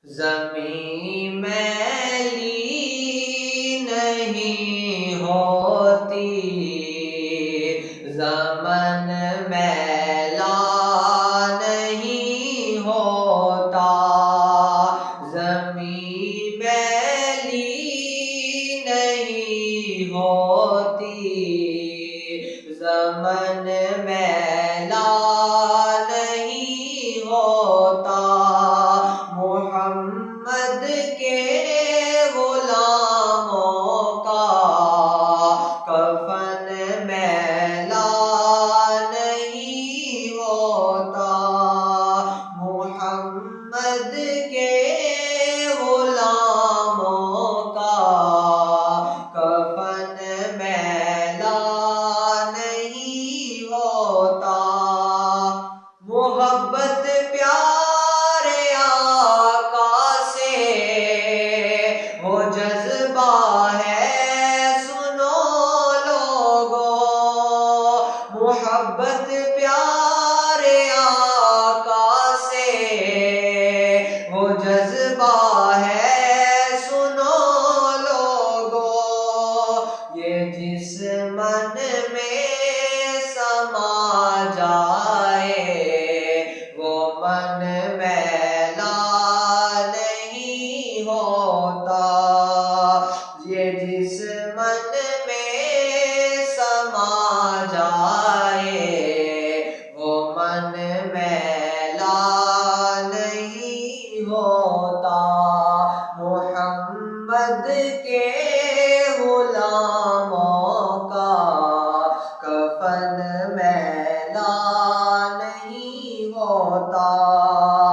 زمین میلی نہیں ہوتی، زمن میلا نہیں ہوتا، زمین میلی نہیں ہوتی، زمن میلا نہیں ہوتا، محمد کے غلاموں کا کفن میلا نہیں ہوتا، محمد کے